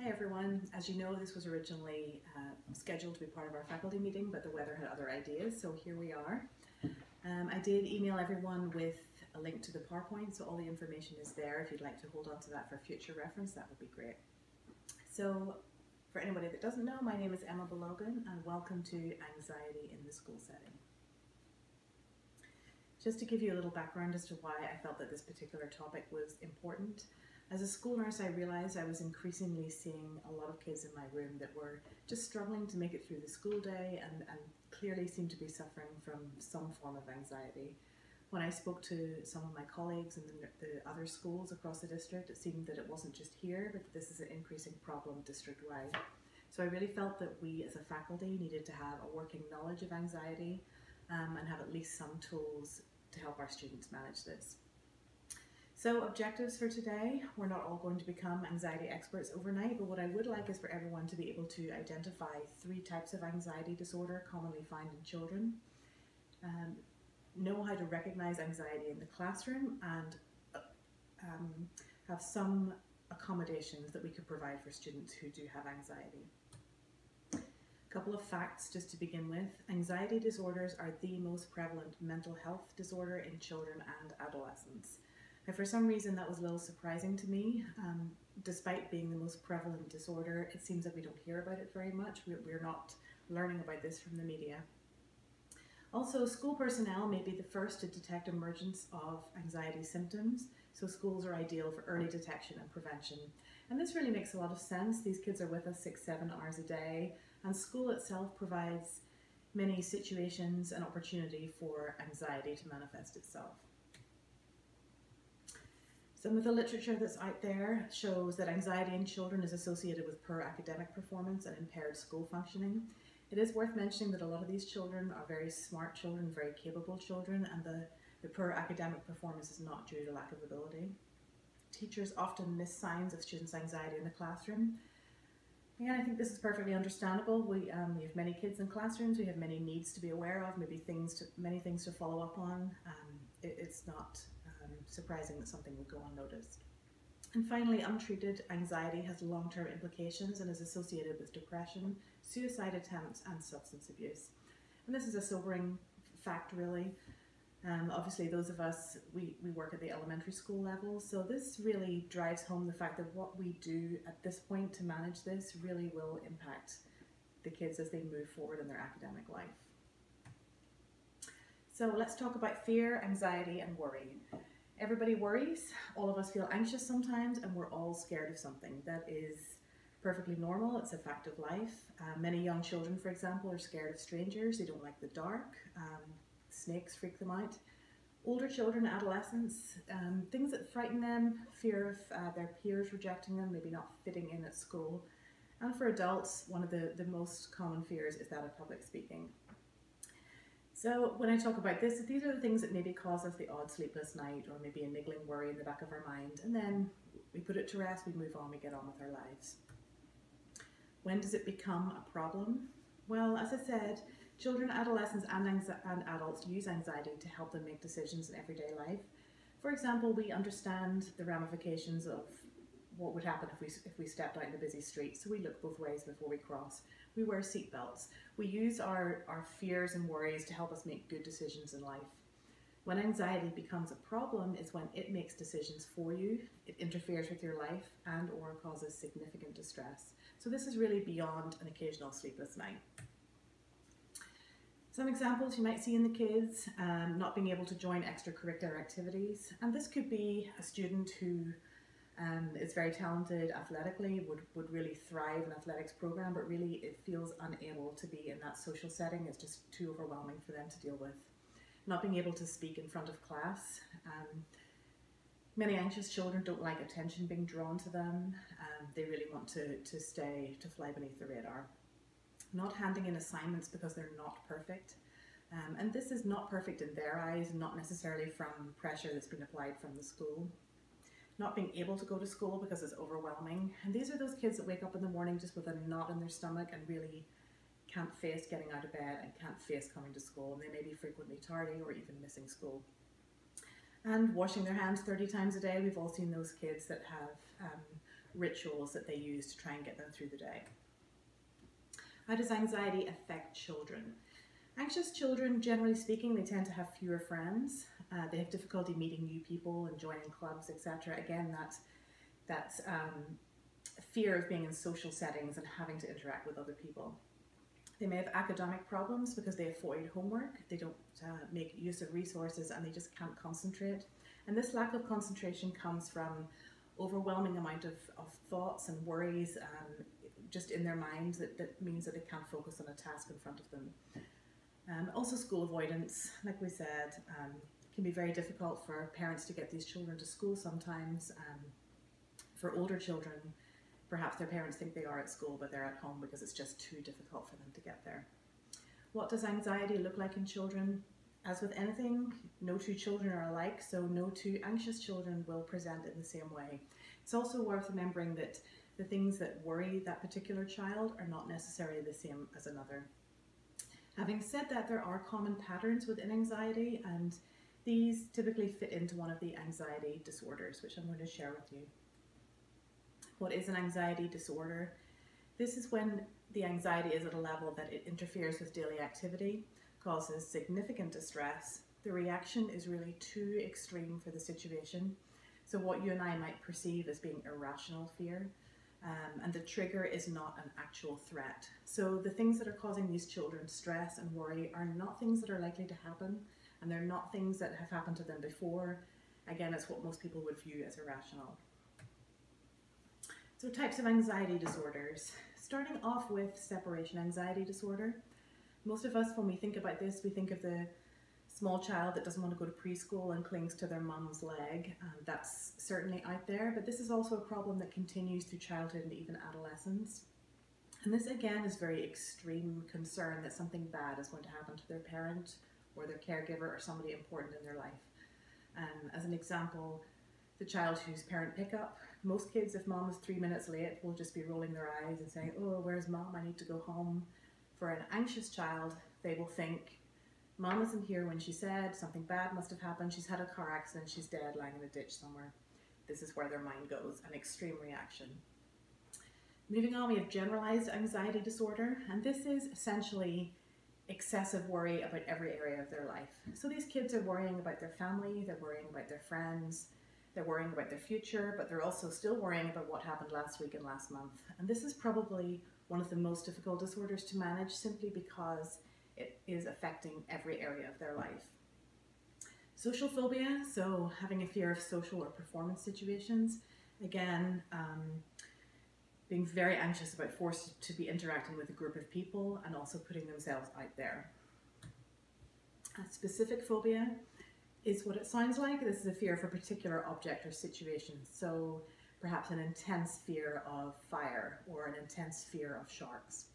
Hi everyone. As you know, this was originally scheduled to be part of our faculty meeting, but the weather had other ideas, so here we are. I did email everyone with a link to the PowerPoint, so all the information is there. If you'd like to hold on to that for future reference, that would be great. So, for anybody that doesn't know, my name is Emma Belogan, and welcome to Anxiety in the School Setting. Just to give you a little background as to why I felt that this particular topic was important. As a school nurse, I realised I was increasingly seeing a lot of kids in my room that were just struggling to make it through the school day and clearly seemed to be suffering from some form of anxiety. When I spoke to some of my colleagues in the other schools across the district, it seemed that it wasn't just here, but that this is an increasing problem district-wide. So I really felt that we as a faculty needed to have a working knowledge of anxiety and have at least some tools to help our students manage this. So objectives for today, we're not all going to become anxiety experts overnight, but what I would like is for everyone to be able to identify 3 types of anxiety disorder commonly found in children, know how to recognize anxiety in the classroom, and have some accommodations that we could provide for students who do have anxiety. A couple of facts just to begin with. Anxiety disorders are the most prevalent mental health disorder in children and adolescents. Now, for some reason that was a little surprising to me. Despite being the most prevalent disorder, it seems that we don't hear about it very much. We're not learning about this from the media. Also, school personnel may be the first to detect emergence of anxiety symptoms, so schools are ideal for early detection and prevention. And this really makes a lot of sense. These kids are with us 6-7 hours a day, and school itself provides many situations and opportunity for anxiety to manifest itself. Some of the literature that's out there shows that anxiety in children is associated with poor academic performance and impaired school functioning. It is worth mentioning that a lot of these children are very smart children, very capable children, and the poor academic performance is not due to lack of ability. Teachers often miss signs of students' anxiety in the classroom. Again, I think this is perfectly understandable. We have many kids in classrooms, we have many needs to be aware of, maybe many things to follow up on. It's not surprising that something would go unnoticed. And finally, untreated anxiety has long-term implications and is associated with depression, suicide attempts, and substance abuse. And this is a sobering fact, really. Obviously, those of us, we work at the elementary school level, so this really drives home the fact that what we do at this point to manage this really will impact the kids as they move forward in their academic life. So let's talk about fear, anxiety, and worry. Everybody worries, all of us feel anxious sometimes, and we're all scared of something. That is perfectly normal, it's a fact of life. Many young children, for example, are scared of strangers, they don't like the dark, snakes freak them out. Older children, adolescents, things that frighten them, fear of their peers rejecting them, maybe not fitting in at school. And for adults, one of the most common fears is that of public speaking. So when I talk about this, these are the things that maybe cause us the odd sleepless night or maybe a niggling worry in the back of our mind, and then we put it to rest, we move on, we get on with our lives. When does it become a problem? Well, as I said, children, adolescents, and adults use anxiety to help them make decisions in everyday life. For example, we understand the ramifications of what would happen if we stepped out in a busy street, so we look both ways before we cross. We wear seat belts. We use our fears and worries to help us make good decisions in life. When anxiety becomes a problem is when it makes decisions for you, it interferes with your life, and or causes significant distress. So this is really beyond an occasional sleepless night. Some examples you might see in the kids, not being able to join extracurricular activities, and this could be a student who is very talented athletically, would really thrive in athletics program, but really it feels unable to be in that social setting. It's just too overwhelming for them to deal with. Not being able to speak in front of class. Many anxious children don't like attention being drawn to them. They really want to fly beneath the radar. Not handing in assignments because they're not perfect. And this is not perfect in their eyes, not necessarily from pressure that's been applied from the school. Not being able to go to school because it's overwhelming. And these are those kids that wake up in the morning just with a knot in their stomach and really can't face getting out of bed and can't face coming to school. And they may be frequently tardy or even missing school. And washing their hands 30 times a day. We've all seen those kids that have rituals that they use to try and get them through the day. How does anxiety affect children? Anxious children, generally speaking, they tend to have fewer friends. They have difficulty meeting new people and joining clubs, etc. Again, that's fear of being in social settings and having to interact with other people. They may have academic problems because they avoid homework, they don't make use of resources, and they just can't concentrate. And this lack of concentration comes from overwhelming amount of thoughts and worries just in their minds that means that they can't focus on a task in front of them. Also school avoidance, like we said, can be very difficult for parents to get these children to school sometimes. For older children, perhaps their parents think they are at school but they're at home because it's just too difficult for them to get there. What does anxiety look like in children? As with anything, no two children are alike, so no two anxious children will present in the same way. It's also worth remembering that the things that worry that particular child are not necessarily the same as another. Having said that, there are common patterns within anxiety, and these typically fit into one of the anxiety disorders, which I'm going to share with you. What is an anxiety disorder? This is when the anxiety is at a level that it interferes with daily activity, causes significant distress. The reaction is really too extreme for the situation. So what you and I might perceive as being irrational fear, and the trigger is not an actual threat. So the things that are causing these children stress and worry are not things that are likely to happen, and they're not things that have happened to them before. Again, it's what most people would view as irrational. So types of anxiety disorders. Starting off with separation anxiety disorder. Most of us, when we think about this, we think of the small child that doesn't want to go to preschool and clings to their mum's leg. That's certainly out there, but this is also a problem that continues through childhood and even adolescence. And this again is very extreme concern that something bad is going to happen to their parent or their caregiver or somebody important in their life. As an example, the child whose parent pick up. Most kids, if mom is 3 minutes late, will just be rolling their eyes and saying, "Oh, where's mom? I need to go home." For an anxious child, they will think, "Mom isn't here when she said, something bad must have happened, she's had a car accident, she's dead, lying in a ditch somewhere." This is where their mind goes, an extreme reaction. Moving on, we have generalized anxiety disorder, and this is essentially excessive worry about every area of their life. So these kids are worrying about their family, they're worrying about their friends, they're worrying about their future, but they're also still worrying about what happened last week and last month. And this is probably one of the most difficult disorders to manage, simply because it is affecting every area of their life. Social phobia, so having a fear of social or performance situations. Again, being very anxious about forced to be interacting with a group of people and also putting themselves out there. A specific phobia is what it sounds like. This is a fear of a particular object or situation. So perhaps an intense fear of fire or an intense fear of sharks.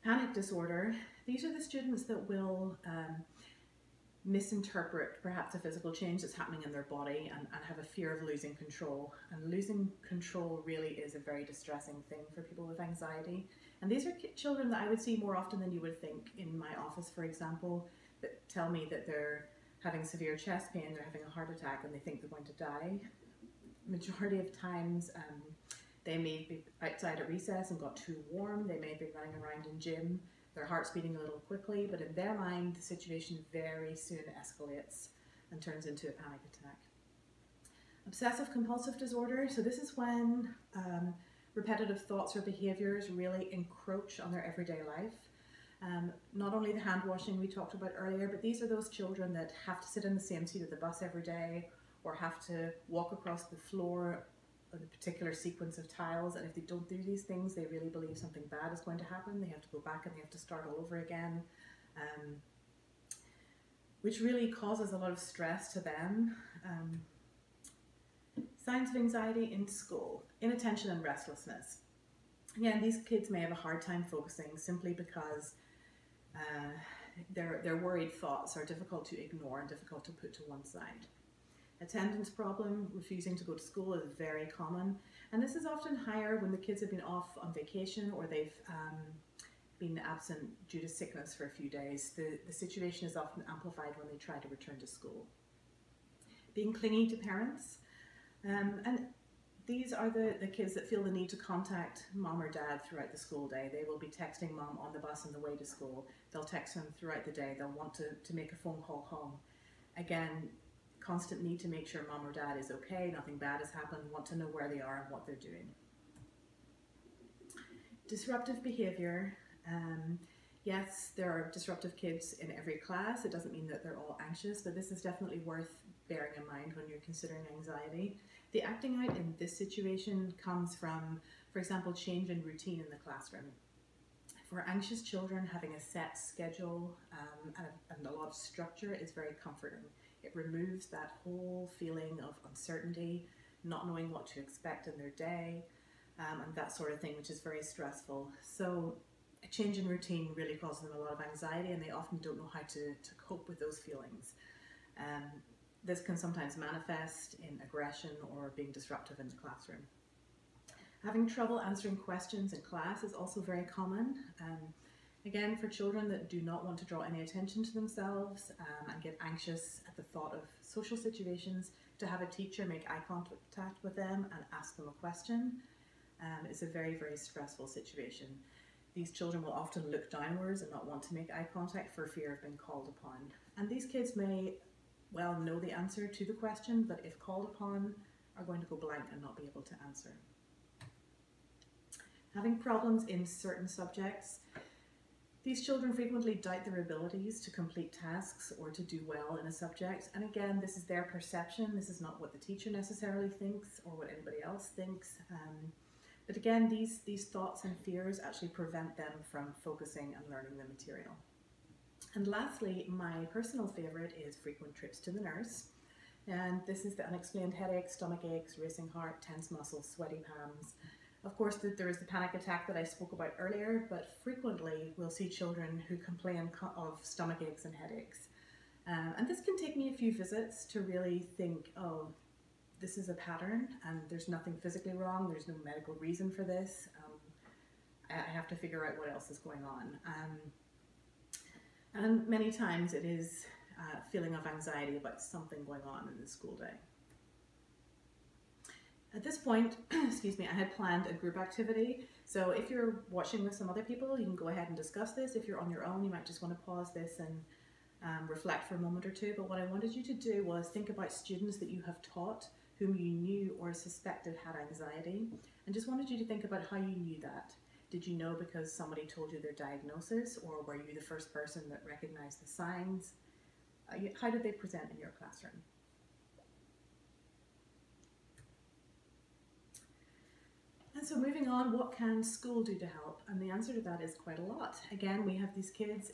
Panic disorder, these are the students that will misinterpret perhaps a physical change that's happening in their body and have a fear of losing control. And losing control really is a very distressing thing for people with anxiety. And these are children that I would see more often than you would think in my office, for example, that tell me that they're having severe chest pain, they're having a heart attack, and they think they're going to die. Majority of times, they may be outside at recess and got too warm, they may be running around in gym, their heart's beating a little quickly, but in their mind, the situation very soon escalates and turns into a panic attack. Obsessive compulsive disorder, so this is when repetitive thoughts or behaviors really encroach on their everyday life. Not only the hand washing we talked about earlier, but these are those children that have to sit in the same seat of the bus every day or have to walk across the floor on a particular sequence of tiles, and if they don't do these things, they really believe something bad is going to happen. They have to go back and they have to start all over again, which really causes a lot of stress to them. Signs of anxiety in school: inattention and restlessness. Again, these kids may have a hard time focusing simply because their worried thoughts are difficult to ignore and difficult to put to one side. Attendance problem, refusing to go to school, is very common, and this is often higher when the kids have been off on vacation or they've been absent due to sickness for a few days. The situation is often amplified when they try to return to school. Being clingy to parents, and These are the kids that feel the need to contact mom or dad throughout the school day. They will be texting mom on the bus on the way to school. They'll text them throughout the day. They'll want to make a phone call home. Again, constant need to make sure mom or dad is okay, nothing bad has happened, want to know where they are and what they're doing. Disruptive behavior. Yes, there are disruptive kids in every class. It doesn't mean that they're all anxious, but this is definitely worth bearing in mind when you're considering anxiety. The acting out in this situation comes from, for example, change in routine in the classroom. For anxious children, having a set schedule and a lot of structure is very comforting. It removes that whole feeling of uncertainty, not knowing what to expect in their day, and that sort of thing, which is very stressful. So a change in routine really causes them a lot of anxiety, and they often don't know how to cope with those feelings. This can sometimes manifest in aggression or being disruptive in the classroom. Having trouble answering questions in class is also very common. Again, for children that do not want to draw any attention to themselves and get anxious at the thought of social situations, to have a teacher make eye contact with them and ask them a question is a very, very stressful situation. These children will often look downwards and not want to make eye contact for fear of being called upon. And these kids may well know the answer to the question, but if called upon, are going to go blank and not be able to answer. Having problems in certain subjects. These children frequently doubt their abilities to complete tasks or to do well in a subject. And again, this is their perception. This is not what the teacher necessarily thinks or what anybody else thinks. But again, these thoughts and fears actually prevent them from focusing and learning the material. And lastly, my personal favorite is frequent trips to the nurse. And this is the unexplained headaches, stomach aches, racing heart, tense muscles, sweaty palms. Of course, there is the panic attack that I spoke about earlier, but frequently we'll see children who complain of stomach aches and headaches. And this can take me a few visits to really think, oh, this is a pattern and there's nothing physically wrong, there's no medical reason for this. I have to figure out what else is going on. And many times it is a feeling of anxiety about something going on in the school day. At this point, excuse me, I had planned a group activity. So if you're watching with some other people, you can go ahead and discuss this. If you're on your own, you might just want to pause this and reflect for a moment or two. But what I wanted you to do was think about students that you have taught whom you knew or suspected had anxiety, and just wanted you to think about how you knew that. Did you know because somebody told you their diagnosis, or were you the first person that recognized the signs? How did they present in your classroom? And so moving on, what can school do to help? And the answer to that is quite a lot. Again, we have these kids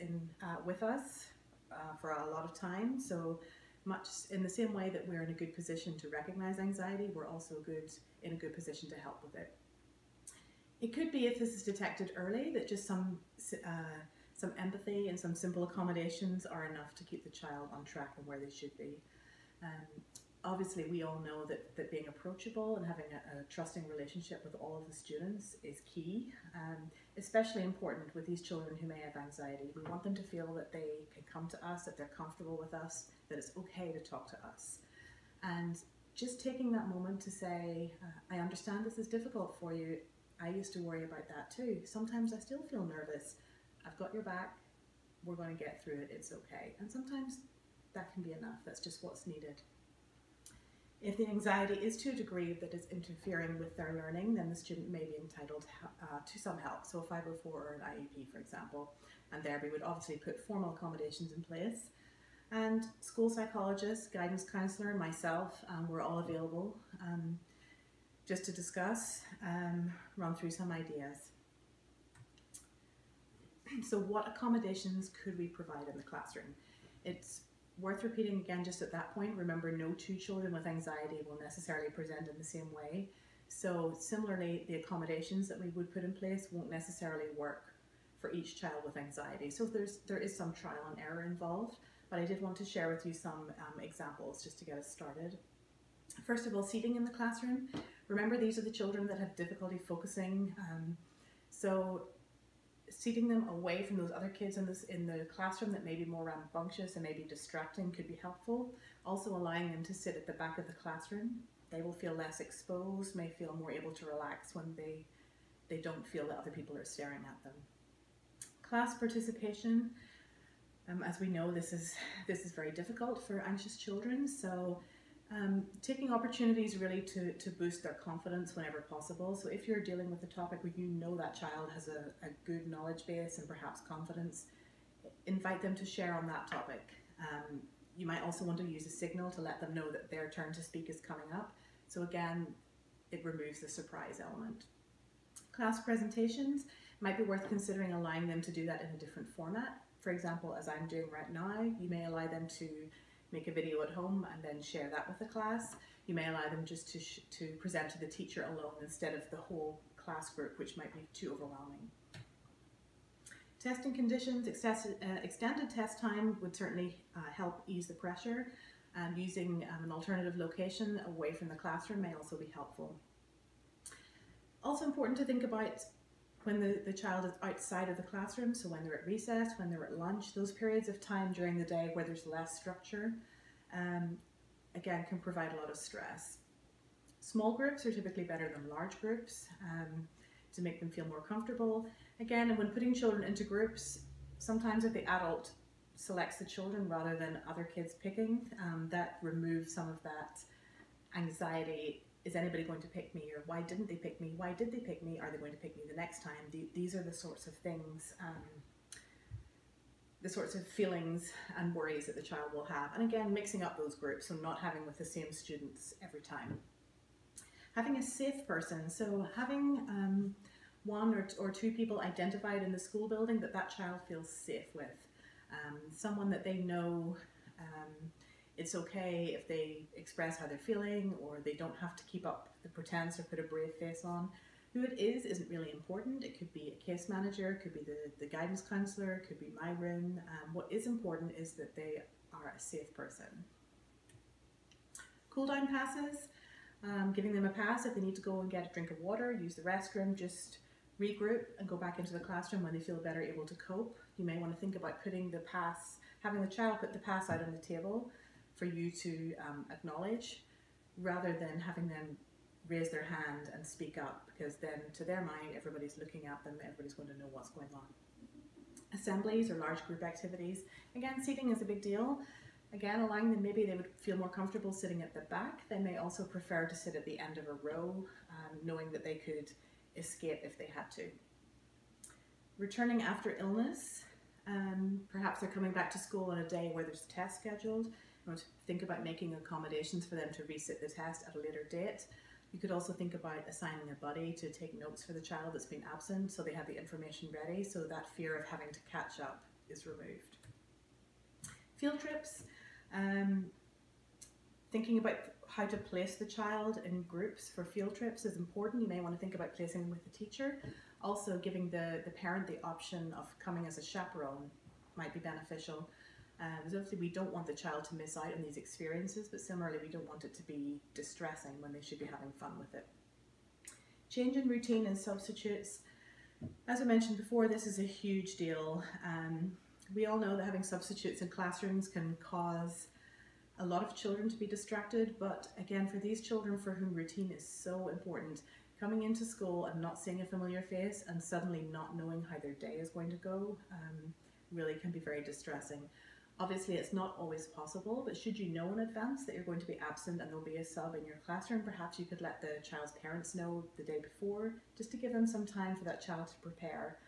with us for a lot of time, so much in the same way that we're in a good position to recognize anxiety, we're also in a good position to help with it. It could be, if this is detected early, that just some empathy and some simple accommodations are enough to keep the child on track and where they should be. Obviously, we all know that being approachable and having a trusting relationship with all of the students is key, especially important with these children who may have anxiety. We want them to feel that they can come to us, that they're comfortable with us, that it's okay to talk to us. And just taking that moment to say, I understand this is difficult for you. I used to worry about that too. Sometimes I still feel nervous. I've got your back. We're going to get through it. It's okay. And sometimes that can be enough. That's just what's needed. If the anxiety is to a degree that is interfering with their learning, then the student may be entitled to some help. So a 504 or an IEP, for example. And there we would obviously put formal accommodations in place. And school psychologist, guidance counselor, and myself, we're all available just to discuss, run through some ideas. So what accommodations could we provide in the classroom? It's worth repeating again just at that point. Remember, no two children with anxiety will necessarily present in the same way. So similarly, the accommodations that we would put in place won't necessarily work for each child with anxiety. So there is some trial and error involved, but I did want to share with you some examples just to get us started. First of all, seating in the classroom. Remember, these are the children that have difficulty focusing. So seating them away from those other kids in the classroom that may be more rambunctious and maybe distracting could be helpful. Also allowing them to sit at the back of the classroom They will feel less exposed, may feel more able to relax when they don't feel that other people are staring at them. Class participation, as we know, this is very difficult for anxious children, so taking opportunities really to boost their confidence whenever possible. So if you're dealing with a topic where you know that child has a good knowledge base and perhaps confidence, invite them to share on that topic. You might also want to use a signal to let them know that their turn to speak is coming up. So again, it removes the surprise element. Class presentations might be worth considering allowing them to do that in a different format. For example, as I'm doing right now, you may allow them to make a video at home and then share that with the class. You may allow them just to present to the teacher alone instead of the whole class group, which might be too overwhelming. Testing conditions, extended test time would certainly help ease the pressure, and using an alternative location away from the classroom may also be helpful. Also important to think about when the child is outside of the classroom, so when they're at recess, when they're at lunch, those periods of time during the day where there's less structure, again, can provide a lot of stress. Small groups are typically better than large groups to make them feel more comfortable. Again, and when putting children into groups, sometimes if the adult selects the children rather than other kids picking, that removes some of that anxiety. Is anybody going to pick me? Or why didn't they pick me? Why did they pick me? Are they going to pick me the next time? These are the sorts of things, the sorts of feelings and worries that the child will have. And again, mixing up those groups, so not having with the same students every time. Having a safe person, so having one or two people identified in the school building that child feels safe with. Someone that they know it's okay if they express how they're feeling, or they don't have to keep up the pretense or put a brave face on. Who it is isn't really important. It could be a case manager, it could be the guidance counsellor, it could be my room. What is important is that they are a safe person. Cool down passes, giving them a pass if they need to go and get a drink of water, use the restroom, just regroup and go back into the classroom when they feel better able to cope. You may want to think about putting the pass, having the child put the pass out on the table for you to acknowledge, rather than having them raise their hand and speak up, because then to their mind everybody's looking at them, everybody's going to know what's going on. Assemblies or large group activities, again, seating is a big deal. Again, allowing them, maybe they would feel more comfortable sitting at the back. They may also prefer to sit at the end of a row, knowing that they could escape if they had to. Returning after illness, perhaps they're coming back to school on a day where there's a test scheduled. You want to think about making accommodations for them to resit the test at a later date. You could also think about assigning a buddy to take notes for the child that's been absent, so they have the information ready, so that fear of having to catch up is removed. Field trips, thinking about how to place the child in groups for field trips is important. You may want to think about placing them with the teacher. Also, giving the parent the option of coming as a chaperone might be beneficial. Obviously we don't want the child to miss out on these experiences, but similarly we don't want it to be distressing when they should be having fun with it. Change in routine and substitutes. As I mentioned before, this is a huge deal. We all know that having substitutes in classrooms can cause a lot of children to be distracted, but again, for these children for whom routine is so important, coming into school and not seeing a familiar face and suddenly not knowing how their day is going to go really can be very distressing. Obviously, it's not always possible, but should you know in advance that you're going to be absent and there'll be a sub in your classroom, perhaps you could let the child's parents know the day before, just to give them some time for that child to prepare,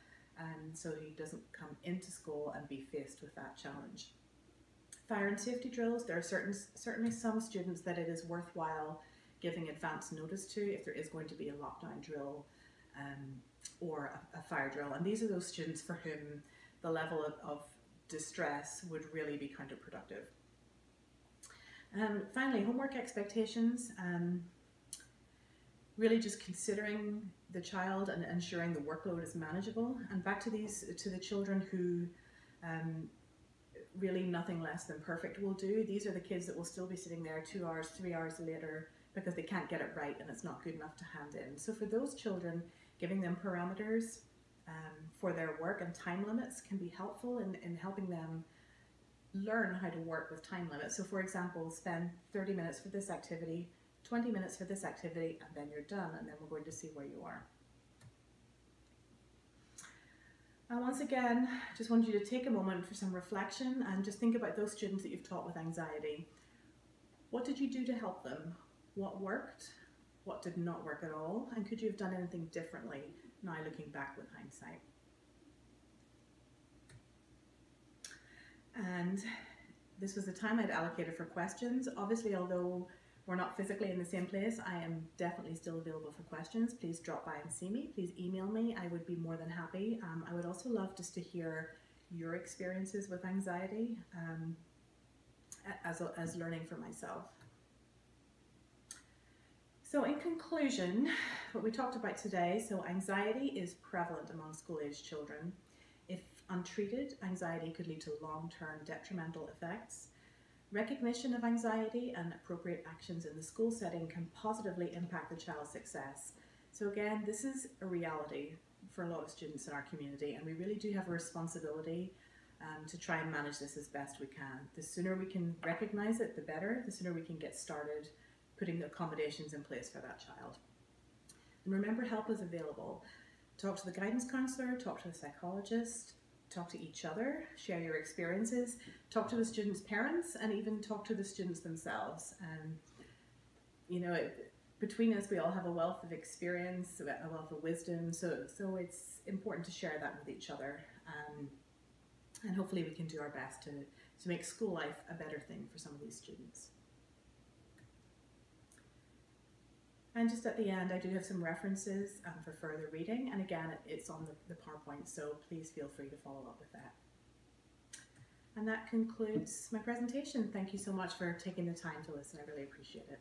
so he doesn't come into school and be faced with that challenge. Fire and safety drills, there are certainly some students that it is worthwhile giving advance notice to if there is going to be a lockdown drill or a fire drill, and these are those students for whom the level of distress would really be counterproductive. Finally, homework expectations. Really just considering the child and ensuring the workload is manageable. And back to the children who really nothing less than perfect will do. These are the kids that will still be sitting there 2 hours, 3 hours later because they can't get it right and it's not good enough to hand in. So for those children, giving them parameters for their work and time limits can be helpful in helping them learn how to work with time limits. So for example, spend 30 minutes for this activity, 20 minutes for this activity, and then you're done, and then we're going to see where you are. And once again, just want you to take a moment for some reflection and just think about those students that you've taught with anxiety. What did you do to help them? What worked? What did not work at all? And could you have done anything differently now looking back with hindsight? And this was the time I'd allocated for questions. Obviously, although we're not physically in the same place, I am definitely still available for questions. Please drop by and see me. Please email me. I would be more than happy. I would also love just to hear your experiences with anxiety as learning for myself. So in conclusion, what we talked about today, so anxiety is prevalent among school-aged children. If untreated, anxiety could lead to long-term detrimental effects. Recognition of anxiety and appropriate actions in the school setting can positively impact the child's success. So again, this is a reality for a lot of students in our community, and we really do have a responsibility to try and manage this as best we can. The sooner we can recognize it, the better. The sooner we can get started putting the accommodations in place for that child. And remember, help is available. Talk to the guidance counsellor, talk to the psychologist, talk to each other, share your experiences, talk to the students' parents, and even talk to the students themselves. And you know, between us, we all have a wealth of experience, a wealth of wisdom, so it's important to share that with each other. And hopefully we can do our best to make school life a better thing for some of these students. And just at the end, I do have some references for further reading, and again, it's on the PowerPoint, so please feel free to follow up with that. And that concludes my presentation. Thank you so much for taking the time to listen. I really appreciate it.